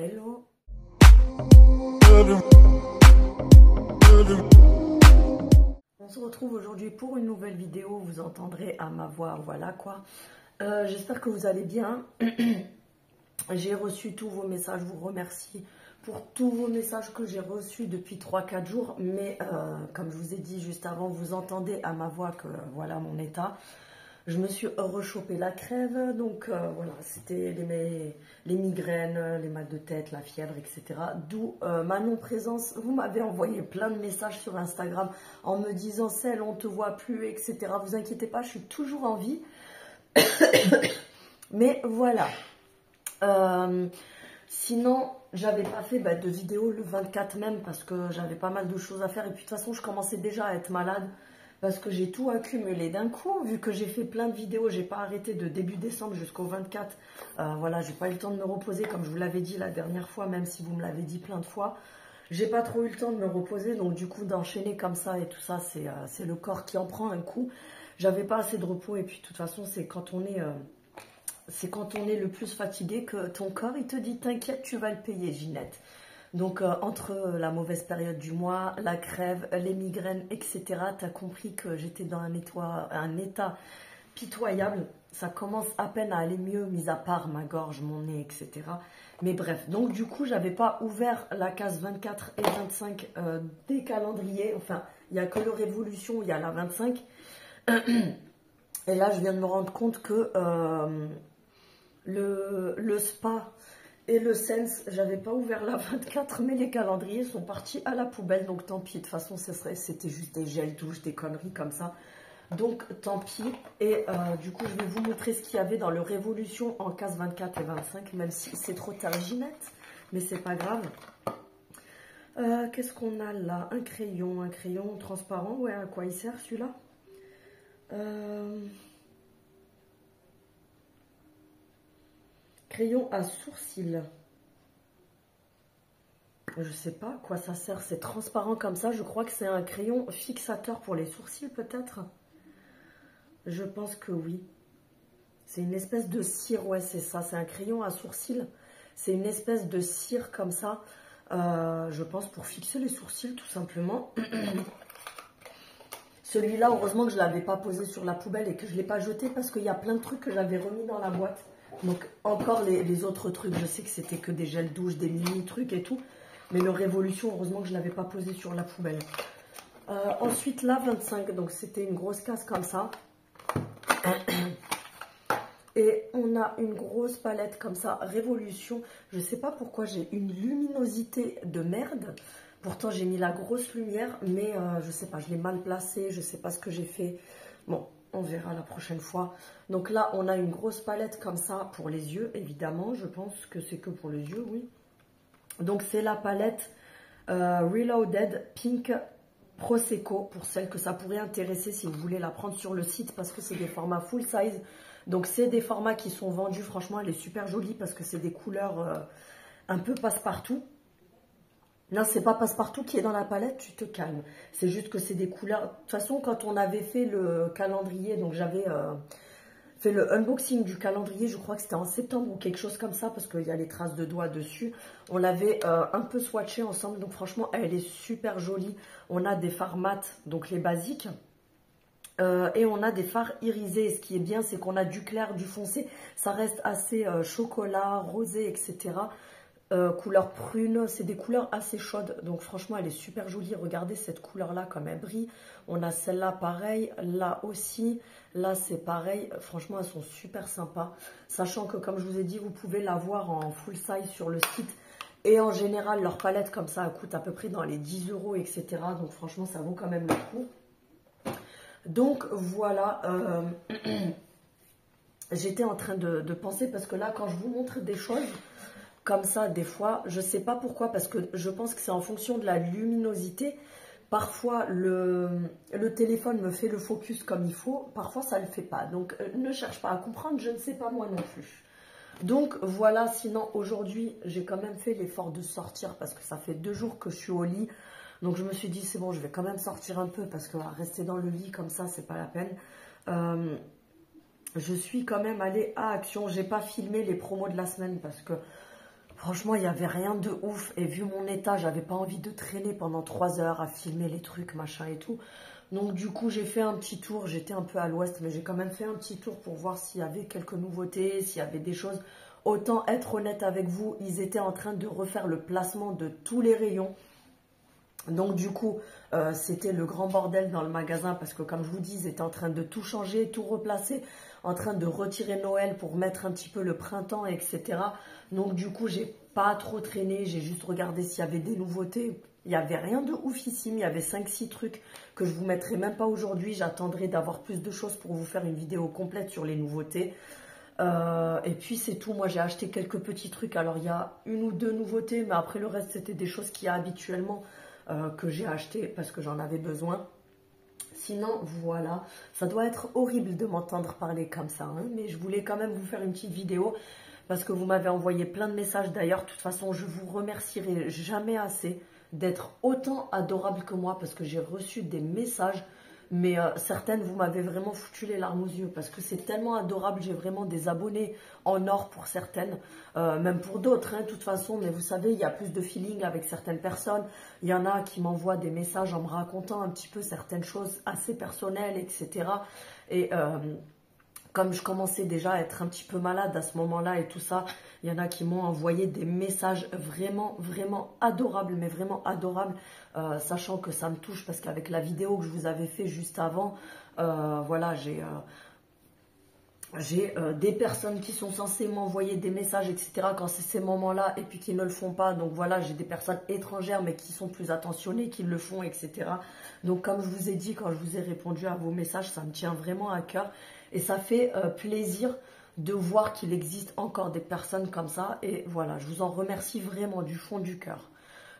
Hello. On se retrouve aujourd'hui pour une nouvelle vidéo, vous entendrez à ma voix, voilà quoi. J'espère que vous allez bien. J'ai reçu tous vos messages, je vous remercie pour tous vos messages que j'ai reçus depuis 3-4 jours. Mais comme je vous ai dit juste avant, vous entendez à ma voix que voilà mon état. Je me suis rechopé la crève, donc voilà, c'était les migraines, les mal de tête, la fièvre, etc. D'où ma non-présence. Vous m'avez envoyé plein de messages sur Instagram en me disant « Celle, on ne te voit plus, etc. » Vous inquiétez pas, je suis toujours en vie. Mais voilà. Sinon, j'avais pas fait de vidéo le 24 même parce que j'avais pas mal de choses à faire. Et puis de toute façon, je commençais déjà à être malade. Parce que j'ai tout accumulé d'un coup, vu que j'ai fait plein de vidéos, j'ai pas arrêté de début décembre jusqu'au 24. Voilà, j'ai pas eu le temps de me reposer, comme je vous l'avais dit la dernière fois, même si vous me l'avez dit plein de fois. J'ai pas trop eu le temps de me reposer, donc du coup d'enchaîner comme ça et tout ça, c'est le corps qui en prend un coup. J'avais pas assez de repos et puis de toute façon, c'est quand on est le plus fatigué que ton corps, il te dit « T'inquiète, tu vas le payer, Ginette ». Donc, entre la mauvaise période du mois, la crève, les migraines, etc., tu as compris que j'étais dans un état pitoyable. Ça commence à peine à aller mieux, mis à part ma gorge, mon nez, etc. Mais bref, donc du coup, j'avais pas ouvert la case 24 et 25 des calendriers. Enfin, il n'y a que le Révolution, il y a la 25. Et là, je viens de me rendre compte que le spa... Et le Sense, j'avais pas ouvert la 24, mais les calendriers sont partis à la poubelle, donc tant pis. De toute façon, c'était juste des gels douche, des conneries comme ça. Donc tant pis. Et du coup, je vais vous montrer ce qu'il y avait dans le Révolution en case 24 et 25, même si c'est trop tard, Ginette, mais c'est pas grave. Qu'est-ce qu'on a là? Un crayon transparent. Ouais, à quoi il sert celui-là? Crayon à sourcils. Je sais pas à quoi ça sert. C'est transparent comme ça. Je crois que c'est un crayon fixateur pour les sourcils peut-être. Je pense que oui. C'est une espèce de cire. Ouais, c'est ça. C'est un crayon à sourcils. C'est une espèce de cire comme ça. Je pense pour fixer les sourcils tout simplement. Celui-là, heureusement que je ne l'avais pas posé sur la poubelle et que je ne l'ai pas jeté parce qu'il y a plein de trucs que j'avais remis dans la boîte. Donc, encore les autres trucs, je sais que c'était que des gels douche, des mini-trucs et tout. Mais le Révolution, heureusement que je ne l'avais pas posé sur la poubelle. Ensuite, la 25, donc c'était une grosse case comme ça. Et on a une grosse palette comme ça, Révolution. Je ne sais pas pourquoi j'ai une luminosité de merde. Pourtant, j'ai mis la grosse lumière, mais je ne sais pas, je l'ai mal placée, je ne sais pas ce que j'ai fait. Bon, on verra la prochaine fois. Donc là, on a une grosse palette comme ça pour les yeux, évidemment. Je pense que c'est que pour les yeux, oui. Donc, c'est la palette Reloaded Pink Prosecco, pour celles que ça pourrait intéresser si vous voulez la prendre sur le site, parce que c'est des formats full size. Donc, c'est des formats qui sont vendus. Franchement, elle est super jolie parce que c'est des couleurs un peu passe-partout. Non, c'est pas passe-partout qui est dans la palette, tu te calmes. C'est juste que c'est des couleurs. De toute façon, quand on avait fait le calendrier, donc j'avais fait le unboxing du calendrier, je crois que c'était en septembre ou quelque chose comme ça, parce qu'il y a les traces de doigts dessus. On l'avait un peu swatché ensemble, donc franchement, elle est super jolie. On a des fards mat, donc les basiques. Et on a des fards irisés. Ce qui est bien, c'est qu'on a du clair, du foncé. Ça reste assez chocolat, rosé, etc. Couleur prune, c'est des couleurs assez chaudes, donc franchement elle est super jolie. Regardez cette couleur là comme elle brille. On a celle-là pareil, là aussi, là c'est pareil. Franchement elles sont super sympas, sachant que comme je vous ai dit, vous pouvez l'avoir en full size sur le site. Et en général leur palette comme ça elle coûte à peu près dans les 10 €, etc. Donc franchement ça vaut quand même le coup. Donc voilà, j'étais en train de penser, parce que là quand je vous montre des choses comme ça, des fois, je ne sais pas pourquoi, parce que je pense que c'est en fonction de la luminosité. Parfois, le téléphone me fait le focus comme il faut. Parfois, ça ne le fait pas. Donc, ne cherche pas à comprendre, je ne sais pas moi non plus. Donc, voilà. Sinon, aujourd'hui, j'ai quand même fait l'effort de sortir parce que ça fait 2 jours que je suis au lit. Donc, je me suis dit, c'est bon, je vais quand même sortir un peu parce que rester dans le lit comme ça, c'est pas la peine. Je suis quand même allée à Action. J'ai pas filmé les promos de la semaine parce que Franchement, il n'y avait rien de ouf. Et vu mon état, j'avais pas envie de traîner pendant 3 heures à filmer les trucs, machin et tout. Donc du coup, j'ai fait un petit tour. J'étais un peu à l'ouest, mais j'ai quand même fait un petit tour pour voir s'il y avait quelques nouveautés, s'il y avait des choses. Autant être honnête avec vous, ils étaient en train de refaire le placement de tous les rayons. Donc du coup, c'était le grand bordel dans le magasin parce que comme je vous dis, ils étaient en train de tout changer, tout replacer, en train de retirer Noël pour mettre un petit peu le printemps, etc. Donc du coup, j'ai pas trop traîné, j'ai juste regardé s'il y avait des nouveautés. Il n'y avait rien de oufissime, il y avait 5-6 trucs que je vous mettrai même pas aujourd'hui. J'attendrai d'avoir plus de choses pour vous faire une vidéo complète sur les nouveautés. Et puis c'est tout, moi j'ai acheté quelques petits trucs. Alors il y a 1 ou 2 nouveautés, mais après le reste c'était des choses qu'il y a habituellement. Que j'ai acheté parce que j'en avais besoin. Sinon, voilà, ça doit être horrible de m'entendre parler comme ça, hein, mais je voulais quand même vous faire une petite vidéo parce que vous m'avez envoyé plein de messages. D'ailleurs, de toute façon, je vous remercierai jamais assez d'être autant adorable que moi parce que j'ai reçu des messages, mais certaines, vous m'avez vraiment foutu les larmes aux yeux parce que c'est tellement adorable. J'ai vraiment des abonnés en or pour certaines, même pour d'autres, hein, de toute façon, mais vous savez, il y a plus de feeling avec certaines personnes. Il y en a qui m'envoient des messages en me racontant un petit peu certaines choses assez personnelles, etc. Et comme je commençais déjà à être un petit peu malade à ce moment-là et tout ça, il y en a qui m'ont envoyé des messages vraiment, vraiment adorables, mais vraiment adorables, sachant que ça me touche parce qu'avec la vidéo que je vous avais fait juste avant, voilà, j'ai des personnes qui sont censées m'envoyer des messages, etc. quand c'est ces moments-là et puis qui ne le font pas. Donc voilà, j'ai des personnes étrangères mais qui sont plus attentionnées, qui le font, etc. Donc comme je vous ai dit, quand je vous ai répondu à vos messages, ça me tient vraiment à cœur. Et ça fait plaisir de voir qu'il existe encore des personnes comme ça. Et voilà, je vous en remercie vraiment du fond du cœur.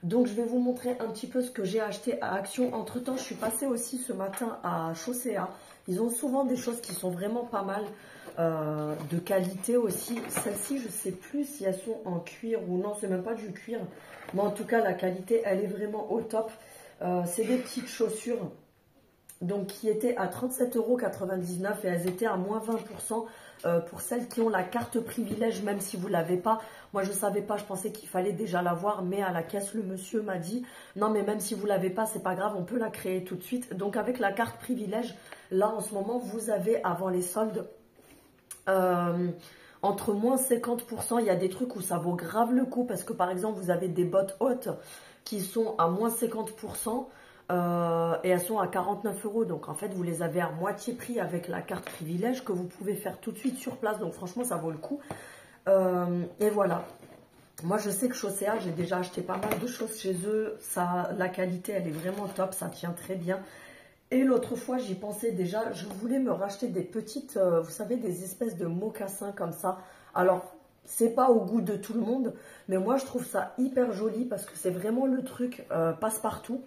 Donc je vais vous montrer un petit peu ce que j'ai acheté à Action. Entre temps, je suis passée aussi ce matin à Chaussea. Ils ont souvent des choses qui sont vraiment pas mal, de qualité aussi. Celles-ci, je ne sais plus si elles sont en cuir ou non, c'est même pas du cuir. Mais en tout cas, la qualité, elle est vraiment au top. C'est des petites chaussures donc qui étaient à 37,99 € et elles étaient à moins 20% pour celles qui ont la carte privilège, même si vous ne l'avez pas. Moi, je ne savais pas, je pensais qu'il fallait déjà l'avoir, mais à la caisse, le monsieur m'a dit « Non, mais même si vous ne l'avez pas, c'est pas grave, on peut la créer tout de suite. » Donc, avec la carte privilège, là, en ce moment, vous avez, avant les soldes, entre moins 50%, il y a des trucs où ça vaut grave le coup, parce que, par exemple, vous avez des bottes hautes qui sont à moins 50%, et elles sont à 49 €. Donc en fait, vous les avez à moitié prix avec la carte privilège que vous pouvez faire tout de suite sur place. Donc franchement, ça vaut le coup. Et voilà. Moi, je sais que Chaussea, j'ai déjà acheté pas mal de choses chez eux. Ça, la qualité, elle est vraiment top. Ça tient très bien. Et l'autre fois, j'y pensais déjà. Je voulais me racheter des petites, vous savez, des espèces de mocassins comme ça. Alors, c'est pas au goût de tout le monde. Mais moi, je trouve ça hyper joli parce que c'est vraiment le truc passe-partout.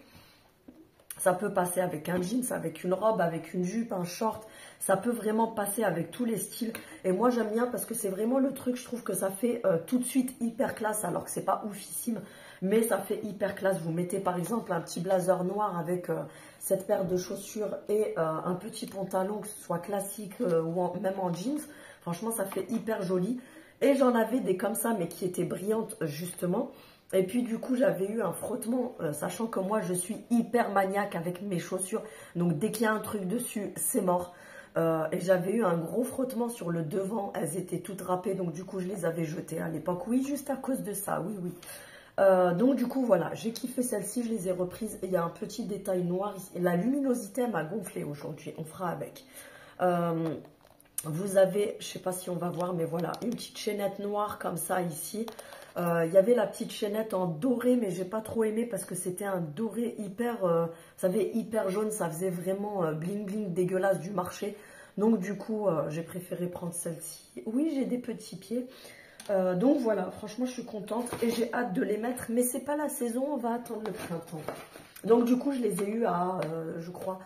Ça peut passer avec un jeans, avec une robe, avec une jupe, un short. Ça peut vraiment passer avec tous les styles. Et moi, j'aime bien parce que c'est vraiment le truc, je trouve que ça fait tout de suite hyper classe, alors que c'est pas oufissime. Mais ça fait hyper classe. Vous mettez par exemple un petit blazer noir avec cette paire de chaussures et un petit pantalon, que ce soit classique ou même en jeans. Franchement, ça fait hyper joli. Et j'en avais des comme ça, mais qui étaient brillantes justement. Et puis du coup, j'avais eu un frottement, sachant que moi, je suis hyper maniaque avec mes chaussures. Donc dès qu'il y a un truc dessus, c'est mort. Et j'avais eu un gros frottement sur le devant. Elles étaient toutes râpées, donc du coup, je les avais jetées à l'époque. Oui, juste à cause de ça, oui, oui. Donc du coup, voilà, j'ai kiffé celle-ci, je les ai reprises. Et il y a un petit détail noir ici. La luminosité m'a gonflé aujourd'hui, on fera avec. Vous avez, je ne sais pas si on va voir, mais voilà, une petite chaînette noire comme ça ici. Il y avait la petite chaînette en doré, mais j'ai pas trop aimé parce que c'était un doré hyper, vous savez, hyper jaune. Ça faisait vraiment bling bling dégueulasse du marché. Donc du coup, j'ai préféré prendre celle-ci. Oui, j'ai des petits pieds. Donc voilà, franchement, je suis contente et j'ai hâte de les mettre. Mais c'est pas la saison, on va attendre le printemps. Donc du coup, je les ai eu à, je crois,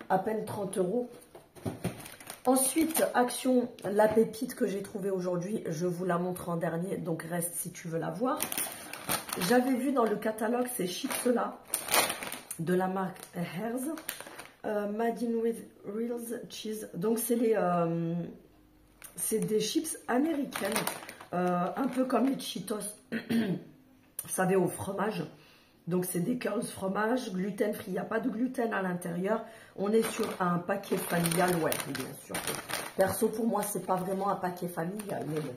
à peine 30 €. Ensuite, Action, la pépite que j'ai trouvée aujourd'hui, je vous la montre en dernier, donc reste si tu veux la voir. J'avais vu dans le catalogue ces chips-là, de la marque Hairs, Made in with Real Cheese. Donc, c'est des chips américaines, un peu comme les Cheetos vous savez, au fromage. Donc, c'est des curls fromage, gluten free. Il n'y a pas de gluten à l'intérieur. On est sur un paquet familial, ouais, bien sûr. Perso, pour moi, c'est pas vraiment un paquet familial, mais bon.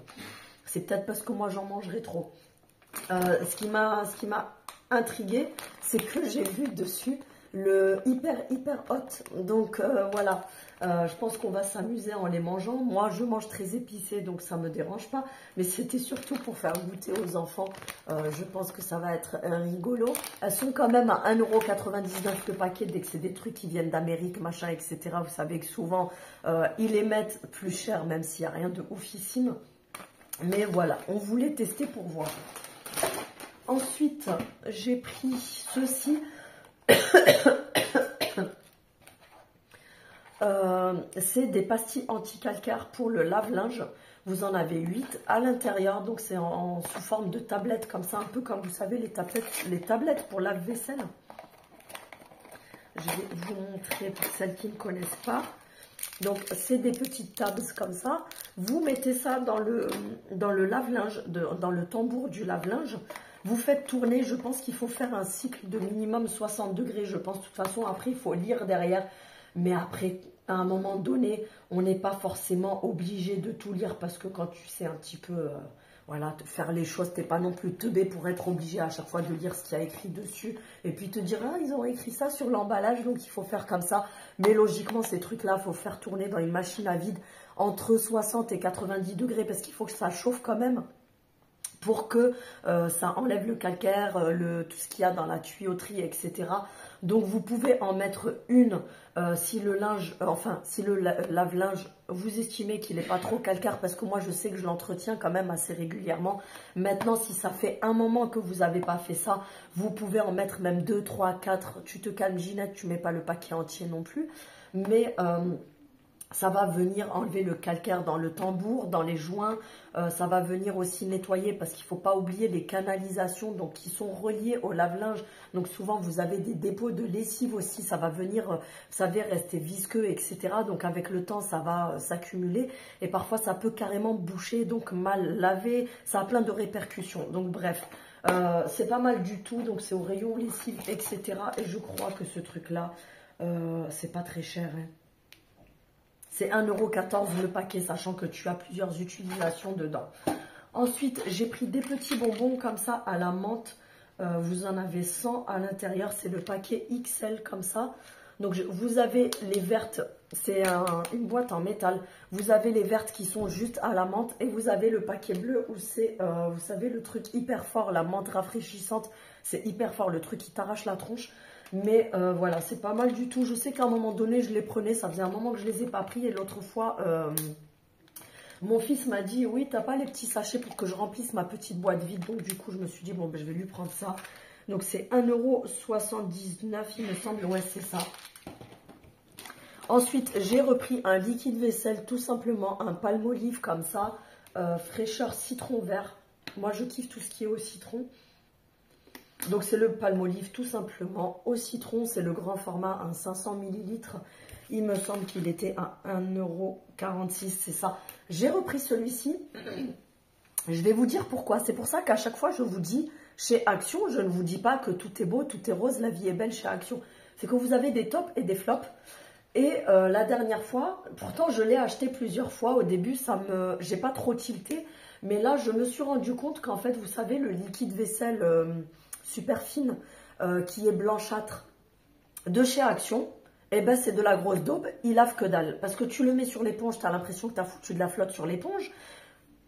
C'est peut-être parce que moi, j'en mangerai trop. Ce qui m'a intrigué, c'est que j'ai vu dessus le hyper hot. Donc, voilà. Je pense qu'on va s'amuser en les mangeant. Moi, je mange très épicé, donc ça ne me dérange pas. Mais c'était surtout pour faire goûter aux enfants. Je pense que ça va être rigolo. Elles sont quand même à 1,99 € le paquet, dès que c'est des trucs qui viennent d'Amérique, machin, etc. Vous savez que souvent, ils les mettent plus cher, même s'il n'y a rien de oufissime. Mais voilà, on voulait tester pour voir. Ensuite, j'ai pris ceci. C'est des pastilles anti-calcaire pour le lave-linge. Vous en avez 8 à l'intérieur, donc c'est sous forme de tablette comme ça, un peu comme vous savez les tablettes pour lave-vaisselle. Je vais vous montrer pour celles qui ne connaissent pas. Donc c'est des petites tabs comme ça. Vous mettez ça dans le lave-linge, dans le tambour du lave-linge. Vous faites tourner, je pense qu'il faut faire un cycle de minimum 60 degrés. Je pense de toute façon, après il faut lire derrière. Mais après, à un moment donné, on n'est pas forcément obligé de tout lire parce que quand tu sais un petit peu, voilà, faire les choses, tu n'es pas non plus teubé pour être obligé à chaque fois de lire ce qu'il y a écrit dessus. Et puis te dire, ah, ils ont écrit ça sur l'emballage, donc il faut faire comme ça. Mais logiquement, ces trucs-là, il faut faire tourner dans une machine à vide entre 60 et 90 degrés parce qu'il faut que ça chauffe quand même, pour que ça enlève le calcaire, tout ce qu'il y a dans la tuyauterie, etc. Donc vous pouvez en mettre une si le linge, si le lave-linge, vous estimez qu'il n'est pas trop calcaire, parce que moi je sais que je l'entretiens quand même assez régulièrement. Maintenant, si ça fait un moment que vous n'avez pas fait ça, vous pouvez en mettre même 2, 3, 4. Tu te calmes, Ginette, tu ne mets pas le paquet entier non plus. Mais ça va venir enlever le calcaire dans le tambour, dans les joints. Ça va venir aussi nettoyer, parce qu'il ne faut pas oublier les canalisations donc, qui sont reliées au lave-linge. Donc souvent, vous avez des dépôts de lessive aussi. Ça va venir, vous savez, rester visqueux, etc. Donc avec le temps, ça va s'accumuler. Et parfois, ça peut carrément boucher, donc mal laver. Ça a plein de répercussions. Donc bref, c'est pas mal du tout. Donc c'est au rayon lessive, etc. Et je crois que ce truc-là, c'est pas très cher, hein. C'est 1,14 € le paquet, sachant que tu as plusieurs utilisations dedans. Ensuite, j'ai pris des petits bonbons comme ça à la menthe. Vous en avez 100 à l'intérieur. C'est le paquet XL comme ça. Donc, vous avez les vertes. C'est une boîte en métal. Vous avez les vertes qui sont juste à la menthe. Et vous avez le paquet bleu où c'est, vous savez, le truc hyper fort, la menthe rafraîchissante. C'est hyper fort, le truc qui t'arrache la tronche. Mais voilà, c'est pas mal du tout. Je sais qu'à un moment donné, je les prenais. Ça faisait un moment que je les ai pas pris. Et l'autre fois, mon fils m'a dit, oui, t'as pas les petits sachets pour que je remplisse ma petite boîte vide. Donc du coup, je me suis dit, bon, ben, je vais lui prendre ça. Donc c'est 1,79 €, il me semble. Ouais, c'est ça. Ensuite, j'ai repris un liquide vaisselle, tout simplement. Un Palmolive comme ça. Fraîcheur citron vert. Moi, je kiffe tout ce qui est au citron. Donc c'est le Palmolive tout simplement au citron, c'est le grand format, un 500 ml. Il me semble qu'il était à 1,46 €, c'est ça. J'ai repris celui-ci. Je vais vous dire pourquoi. C'est pour ça qu'à chaque fois je vous dis, chez Action, je ne vous dis pas que tout est beau, tout est rose, la vie est belle chez Action. C'est que vous avez des tops et des flops. Et la dernière fois, pourtant je l'ai acheté plusieurs fois. Au début, j'ai pas trop tilté. Mais là, je me suis rendu compte qu'en fait, vous savez, le liquide vaisselle super fine, qui est blanchâtre de chez Action, eh ben c'est de la grosse daube, il lave que dalle. Parce que tu le mets sur l'éponge, tu as l'impression que tu as foutu de la flotte sur l'éponge.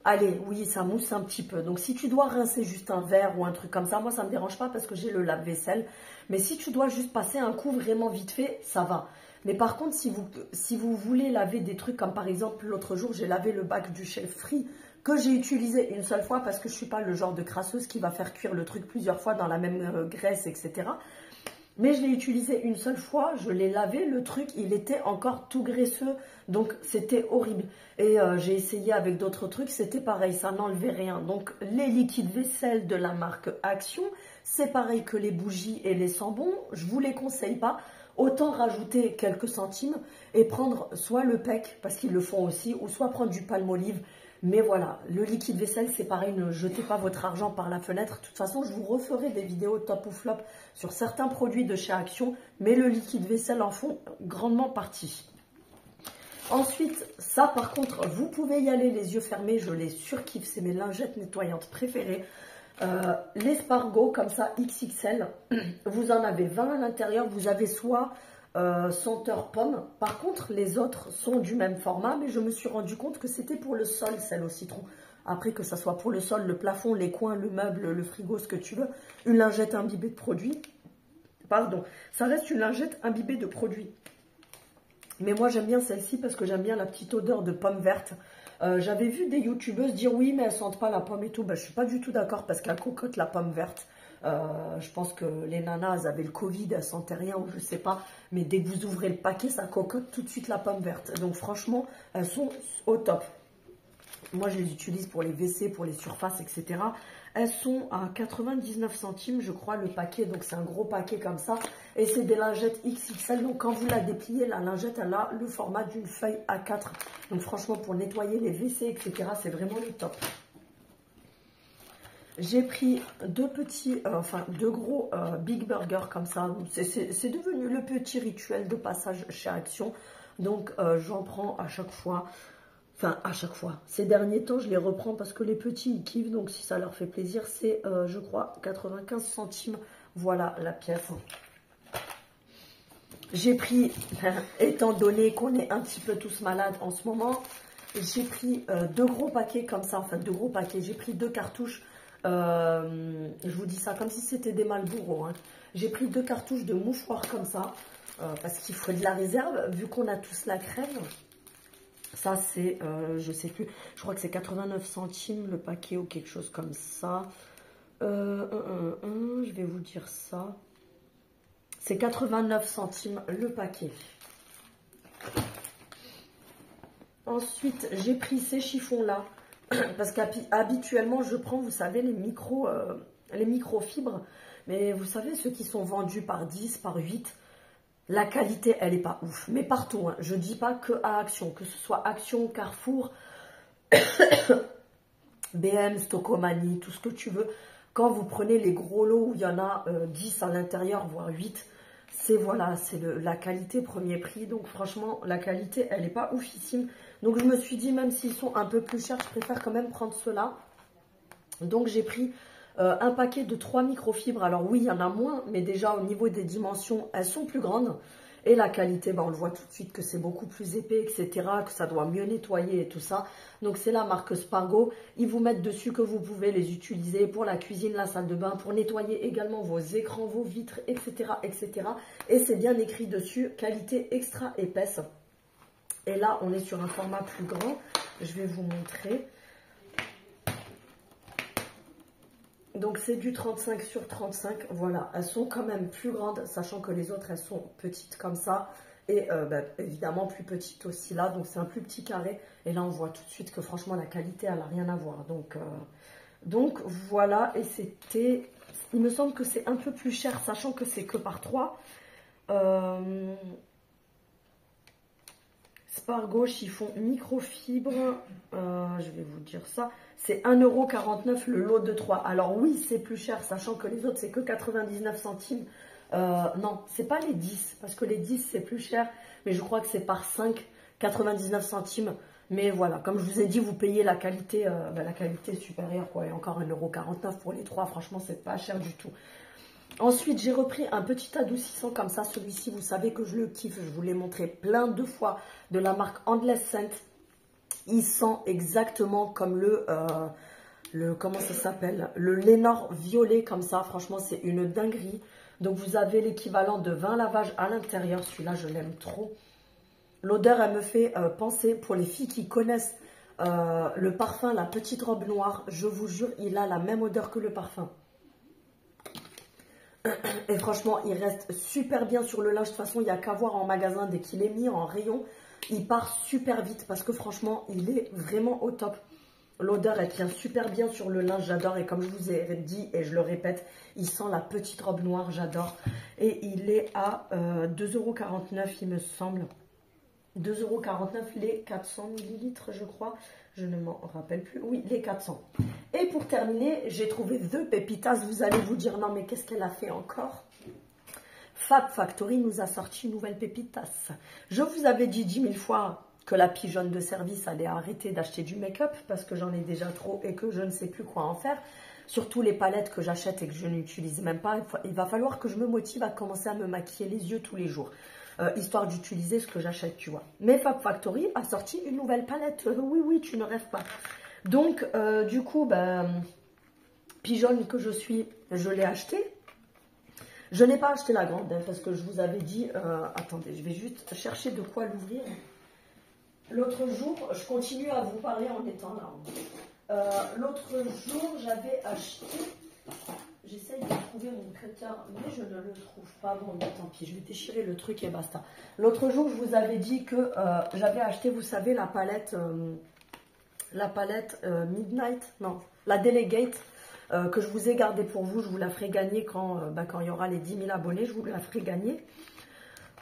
Allez, oui, ça mousse un petit peu. Donc si tu dois rincer juste un verre ou un truc comme ça, moi ça ne me dérange pas parce que j'ai le lave-vaisselle. Mais si tu dois juste passer un coup vraiment vite fait, ça va. Mais par contre, si vous voulez laver des trucs comme par exemple, l'autre jour, j'ai lavé le bac du Chef Free, que j'ai utilisé une seule fois parce que je ne suis pas le genre de crasseuse qui va faire cuire le truc plusieurs fois dans la même graisse, etc. Mais je l'ai utilisé une seule fois, je l'ai lavé, le truc, il était encore tout graisseux, donc c'était horrible. Et j'ai essayé avec d'autres trucs, c'était pareil, ça n'enlevait rien. Donc les liquides vaisselle de la marque Action, c'est pareil que les bougies et les sambons, je ne vous les conseille pas. Autant rajouter quelques centimes et prendre soit le PEC, parce qu'ils le font aussi, ou soit prendre du Palmolive. Mais voilà, le liquide vaisselle, c'est pareil, ne jetez pas votre argent par la fenêtre. De toute façon, je vous referai des vidéos top ou flop sur certains produits de chez Action, mais le liquide vaisselle en font grandement partie. Ensuite, ça par contre, vous pouvez y aller les yeux fermés, je les surkiffe, c'est mes lingettes nettoyantes préférées. L'espargot comme ça XXL, vous en avez 20 à l'intérieur, vous avez soit senteur pomme, par contre les autres sont du même format, mais je me suis rendu compte que c'était pour le sol celle au citron. Après que ça soit pour le sol, le plafond, les coins, le meuble, le frigo, ce que tu veux, une lingette imbibée de produit, pardon, ça reste une lingette imbibée de produit. Mais moi j'aime bien celle-ci parce que j'aime bien la petite odeur de pomme verte. J'avais vu des youtubeuses dire oui mais elles sentent pas la pomme et tout. Ben, je suis pas du tout d'accord parce qu'elle cocotte la pomme verte. Je pense que les nanas elles avaient le Covid, elles sentaient rien ou je sais pas. Mais dès que vous ouvrez le paquet ça cocotte tout de suite la pomme verte. Donc franchement elles sont au top. Moi je les utilise pour les WC, pour les surfaces etc. Elles sont à 99 centimes je crois le paquet. Donc c'est un gros paquet comme ça. Et c'est des lingettes XXL. Donc quand vous la dépliez, la lingette elle a le format d'une feuille A4. Donc franchement pour nettoyer les WC etc. c'est vraiment le top. J'ai pris deux gros Big Burger comme ça. C'est devenu le petit rituel de passage chez Action. Donc j'en prends à chaque fois. Enfin, à chaque fois. Ces derniers temps, je les reprends parce que les petits, ils kiffent. Donc, si ça leur fait plaisir, c'est, je crois, 95 centimes. Voilà la pièce. J'ai pris, étant donné qu'on est un petit peu tous malades en ce moment, j'ai pris deux gros paquets comme ça. Enfin, deux gros paquets. J'ai pris deux cartouches. Je vous dis ça comme si c'était des Marlboro. Hein. J'ai pris deux cartouches de mouchoirs comme ça. Parce qu'il faut de la réserve, vu qu'on a tous la crème. Ça, c'est, je sais plus, je crois que c'est 89 centimes le paquet ou quelque chose comme ça. Je vais vous dire ça. C'est 89 centimes le paquet. Ensuite, j'ai pris ces chiffons-là. Parce qu'habituellement, je prends, vous savez, les microfibres. Mais vous savez, ceux qui sont vendus par 10, par 8. La qualité, elle n'est pas ouf. Mais partout, hein. Je ne dis pas que à Action. Que ce soit Action, Carrefour, BM, Stocomanie, tout ce que tu veux. Quand vous prenez les gros lots où il y en a 10 à l'intérieur, voire 8, c'est voilà, c'est la qualité premier prix. Donc franchement, la qualité, elle n'est pas oufissime. Donc je me suis dit, même s'ils sont un peu plus chers, je préfère quand même prendre ceux-là. Donc j'ai pris un paquet de 3 microfibres. Alors oui, il y en a moins, mais déjà au niveau des dimensions, elles sont plus grandes. Et la qualité, ben, on le voit tout de suite que c'est beaucoup plus épais, etc. Que ça doit mieux nettoyer et tout ça. Donc c'est la marque Spargo. Ils vous mettent dessus que vous pouvez les utiliser pour la cuisine, la salle de bain, pour nettoyer également vos écrans, vos vitres, etc. etc. Et c'est bien écrit dessus, qualité extra épaisse. Et là, on est sur un format plus grand. Je vais vous montrer. Donc c'est du 35 sur 35, voilà, elles sont quand même plus grandes, sachant que les autres elles sont petites comme ça, et évidemment plus petites aussi là, donc c'est un plus petit carré, et là on voit tout de suite que franchement la qualité elle n'a rien à voir, donc voilà, et c'était, il me semble que c'est un peu plus cher, sachant que c'est que par 3, Spargo, chiffon microfibre, je vais vous dire ça, c'est 1,49 € le lot de 3. Alors oui, c'est plus cher, sachant que les autres, c'est que 99 centimes. Non, c'est pas les 10, parce que les 10, c'est plus cher, mais je crois que c'est par 5, 99 centimes. Mais voilà, comme je vous ai dit, vous payez la qualité supérieure, quoi. Et encore 1,49 € pour les 3, franchement, c'est pas cher du tout. Ensuite, j'ai repris un petit adoucissant comme ça. Celui-ci, vous savez que je le kiffe. Je vous l'ai montré plein de fois de la marque Endless Scent. Il sent exactement comme comment ça s'appelle? Le Lénore violet comme ça. Franchement, c'est une dinguerie. Donc, vous avez l'équivalent de 20 lavages à l'intérieur. Celui-là, je l'aime trop. L'odeur, elle me fait penser, pour les filles qui connaissent le parfum, la petite robe noire, je vous jure, il a la même odeur que le parfum. Et franchement, il reste super bien sur le linge. De toute façon, il n'y a qu'à voir en magasin dès qu'il est mis en rayon. Il part super vite parce que franchement, il est vraiment au top. L'odeur, elle tient super bien sur le linge, j'adore. Et comme je vous ai dit, et je le répète, il sent la petite robe noire, j'adore. Et il est à 2,49 €, il me semble. 2,49 € les 400 ml, je crois. Je ne m'en rappelle plus. Oui, les 400. Et pour terminer, j'ai trouvé The Pépitas. Vous allez vous dire, non, mais qu'est-ce qu'elle a fait encore? Fab Factory nous a sorti une nouvelle pépitas. Je vous avais dit 10 000 fois que la pigeonne de service allait arrêter d'acheter du make-up parce que j'en ai déjà trop et que je ne sais plus quoi en faire. Surtout les palettes que j'achète et que je n'utilise même pas. Il va falloir que je me motive à commencer à me maquiller les yeux tous les jours. Histoire d'utiliser ce que j'achète, tu vois. Mais Fab Factory a sorti une nouvelle palette. Oui, oui, tu ne rêves pas. Donc, du coup, ben, pigeonne que je suis, je l'ai achetée. Je n'ai pas acheté la grande, hein, parce que je vous avais dit... attendez, je vais juste chercher de quoi l'ouvrir. L'autre jour, je continue à vous parler en étant là. L'autre jour, j'avais acheté... J'essaye de trouver mon cutter, mais je ne le trouve pas. Bon, mais tant pis, je vais déchirer le truc et basta. L'autre jour, je vous avais dit que j'avais acheté, vous savez, la palette Midnight, non, la Delegate, que je vous ai gardée pour vous. Je vous la ferai gagner quand il y aura les 10 000 abonnés, je vous la ferai gagner.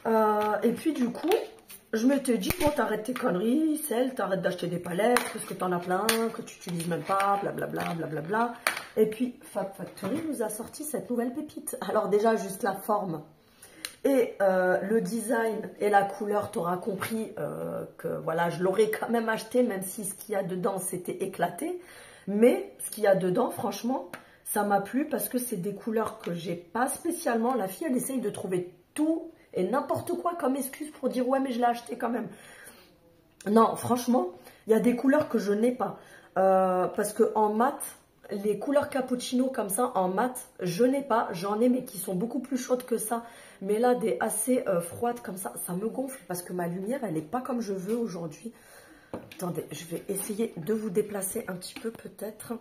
Et puis, du coup, je m'étais dit, bon, t'arrêtes tes conneries, Celle, t'arrêtes d'acheter des palettes, parce que t'en as plein, que tu n'utilises même pas, blablabla, blablabla. Et puis, Fab Factory nous a sorti cette nouvelle pépite. Alors déjà, juste la forme et le design et la couleur, t'auras compris que voilà, je l'aurais quand même acheté, même si ce qu'il y a dedans, c'était éclaté. Mais ce qu'il y a dedans, franchement, ça m'a plu parce que c'est des couleurs que j'ai pas spécialement. La fille, elle essaye de trouver tout et n'importe quoi comme excuse pour dire ouais mais je l'ai acheté quand même. Non, franchement, il y a des couleurs que je n'ai pas. Parce que en mat, les couleurs cappuccino comme ça, en mat, je n'ai pas. J'en ai mais qui sont beaucoup plus chaudes que ça. Mais là, des assez froides comme ça, ça me gonfle. Parce que ma lumière, elle n'est pas comme je veux aujourd'hui. Attendez, je vais essayer de vous déplacer un petit peu peut-être.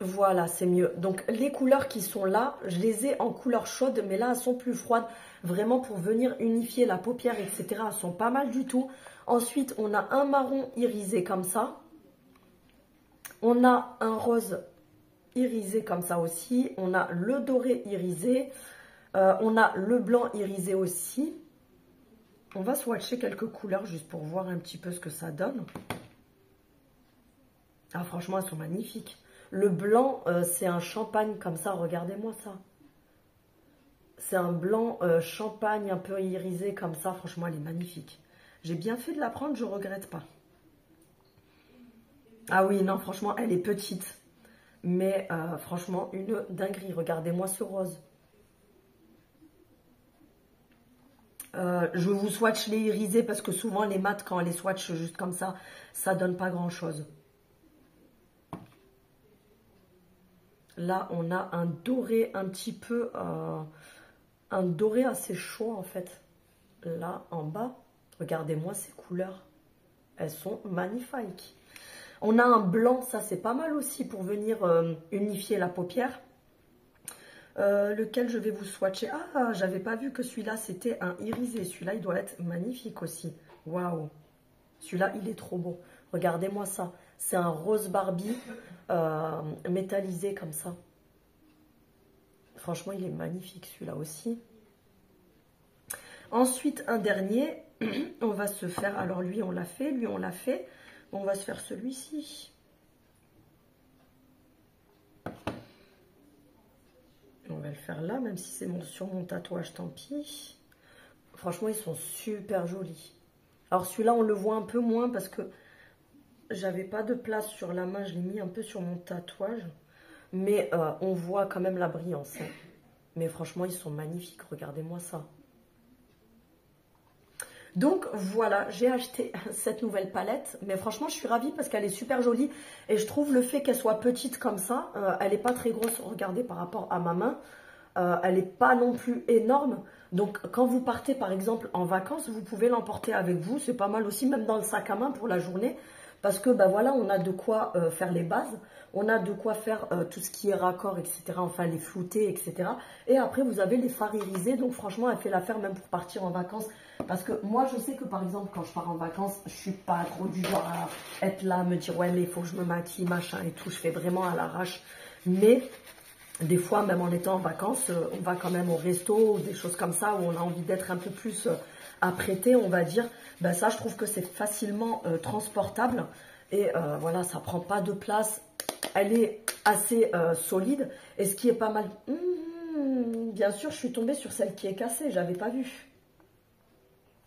Voilà, c'est mieux. Donc, les couleurs qui sont là, je les ai en couleur chaude, mais là, elles sont plus froides. Vraiment, pour venir unifier la paupière, etc., elles sont pas mal du tout. Ensuite, on a un marron irisé comme ça. On a un rose irisé comme ça aussi. On a le doré irisé. On a le blanc irisé aussi. On va swatcher quelques couleurs juste pour voir un petit peu ce que ça donne. Ah, franchement, elles sont magnifiques. Le blanc, c'est un champagne comme ça, regardez-moi ça. C'est un blanc champagne un peu irisé comme ça, franchement, elle est magnifique. J'ai bien fait de la prendre, je ne regrette pas. Ah oui, non, franchement, elle est petite. Mais franchement, une dinguerie. Regardez-moi ce rose. Je vous swatch les irisés parce que souvent, les mats, quand on les swatch juste comme ça donne pas grand-chose. Là, on a un doré un petit peu, un doré assez chaud en fait. Là, en bas, regardez-moi ces couleurs. Elles sont magnifiques. On a un blanc, ça c'est pas mal aussi pour venir unifier la paupière. Lequel je vais vous swatcher. Ah, j'avais pas vu que celui-là c'était un irisé. Celui-là, il doit être magnifique aussi. Waouh. Celui-là, il est trop beau. Regardez-moi ça. C'est un rose Barbie métallisé comme ça. Franchement, il est magnifique celui-là aussi. Ensuite, un dernier. On va se faire... Alors, lui, on l'a fait. Lui, on l'a fait. On va se faire celui-ci. On va le faire là, même si c'est sur mon tatouage, tant pis. Franchement, ils sont super jolis. Alors, celui-là, on le voit un peu moins parce que j'avais pas de place sur la main. Je l'ai mis un peu sur mon tatouage. Mais on voit quand même la brillance. Hein. Mais franchement, ils sont magnifiques. Regardez-moi ça. Donc voilà, j'ai acheté cette nouvelle palette. Mais franchement, je suis ravie parce qu'elle est super jolie. Et je trouve le fait qu'elle soit petite comme ça, elle n'est pas très grosse, regardez, par rapport à ma main. Elle n'est pas non plus énorme. Donc quand vous partez par exemple en vacances, vous pouvez l'emporter avec vous. C'est pas mal aussi, même dans le sac à main pour la journée. Parce que ben voilà, on a de quoi faire les bases. On a de quoi faire tout ce qui est raccord, etc. Enfin, les floutés, etc. Et après, vous avez les fards irisés. Donc franchement, elle fait l'affaire même pour partir en vacances. Parce que moi, je sais que par exemple, quand je pars en vacances, je suis pas trop du genre à être là, me dire ouais, mais il faut que je me maquille, machin et tout. Je fais vraiment à l'arrache. Mais des fois, même en étant en vacances, on va quand même au resto ou des choses comme ça où on a envie d'être un peu plus à prêter, on va dire. Ben ça, je trouve que c'est facilement transportable. Et voilà, ça prend pas de place. Elle est assez solide. Et ce qui est pas mal... bien sûr, je suis tombée sur celle qui est cassée. J'avais pas vu.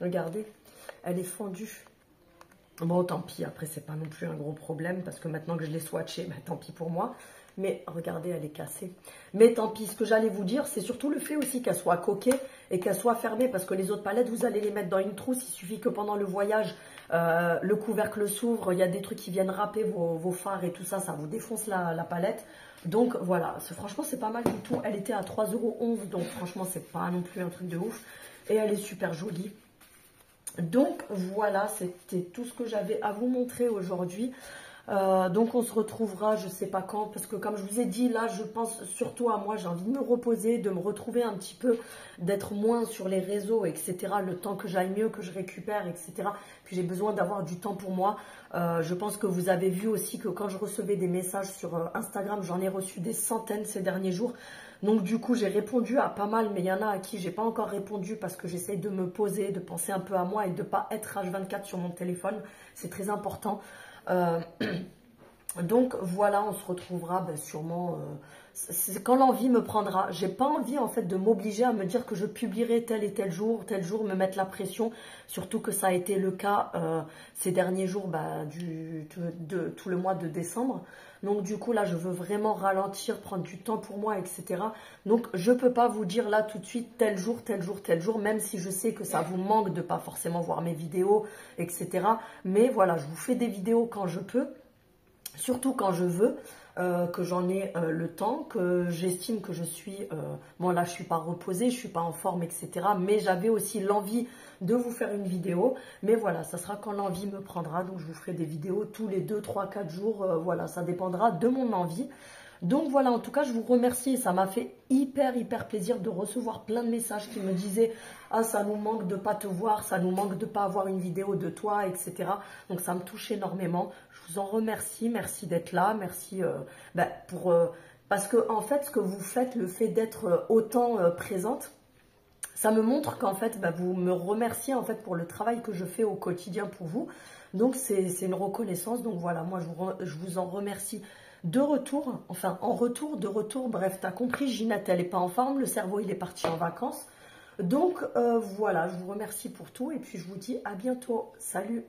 Regardez, elle est fendue. Bon, tant pis. Après, c'est pas non plus un gros problème. Parce que maintenant que je l'ai swatchée, ben, tant pis pour moi. Mais regardez, elle est cassée. Mais tant pis, ce que j'allais vous dire, c'est surtout le fait aussi qu'elle soit coquée et qu'elle soit fermée. Parce que les autres palettes, vous allez les mettre dans une trousse. Il suffit que pendant le voyage, le couvercle s'ouvre. Il y a des trucs qui viennent râper vos fards et tout ça. Ça vous défonce la palette. Donc voilà, franchement, c'est pas mal du tout. Elle était à 3,11 €. Donc franchement, c'est pas non plus un truc de ouf. Et elle est super jolie. Donc voilà, c'était tout ce que j'avais à vous montrer aujourd'hui. Donc on se retrouvera, je sais pas quand, parce que comme je vous ai dit, là je pense surtout à moi, j'ai envie de me reposer, de me retrouver un petit peu, d'être moins sur les réseaux, etc. Le temps que j'aille mieux, que je récupère, etc. Puis j'ai besoin d'avoir du temps pour moi. Je pense que vous avez vu aussi que quand je recevais des messages sur Instagram, j'en ai reçu des centaines ces derniers jours. Donc du coup, j'ai répondu à pas mal, mais il y en a à qui j'ai pas encore répondu parce que j'essaye de me poser, de penser un peu à moi et de ne pas être H24 sur mon téléphone. C'est très important. Donc voilà, on se retrouvera sûrement, c'est quand l'envie me prendra. J'ai pas envie en fait de m'obliger à me dire que je publierai tel et tel jour, me mettre la pression, surtout que ça a été le cas ces derniers jours de tout le mois de décembre. Donc du coup là je veux vraiment ralentir, prendre du temps pour moi, etc. Donc je peux pas vous dire là tout de suite tel jour, même si je sais que ça vous manque de pas forcément voir mes vidéos, etc. Mais voilà, je vous fais des vidéos quand je peux. Surtout quand je veux, que j'en ai le temps, que j'estime que je suis... bon là je suis pas reposée, je suis pas en forme, etc. Mais j'avais aussi l'envie de vous faire une vidéo. Mais voilà, ça sera quand l'envie me prendra. Donc je vous ferai des vidéos tous les 2, 3, 4 jours. Voilà, ça dépendra de mon envie. Donc voilà, en tout cas, je vous remercie. Ça m'a fait hyper plaisir de recevoir plein de messages qui me disaient « Ah, ça nous manque de ne pas te voir, ça nous manque de ne pas avoir une vidéo de toi, etc. » Donc ça me touche énormément. Je vous en remercie. Merci d'être là. Merci parce que en fait, ce que vous faites, le fait d'être autant présente, ça me montre qu'en fait, vous me remerciez en fait pour le travail que je fais au quotidien pour vous. Donc c'est une reconnaissance. Donc voilà, moi je vous en remercie. De retour, enfin en retour, de retour, bref, t'as compris, Ginette, elle n'est pas en forme, le cerveau, il est parti en vacances. Donc voilà, je vous remercie pour tout et puis je vous dis à bientôt. Salut!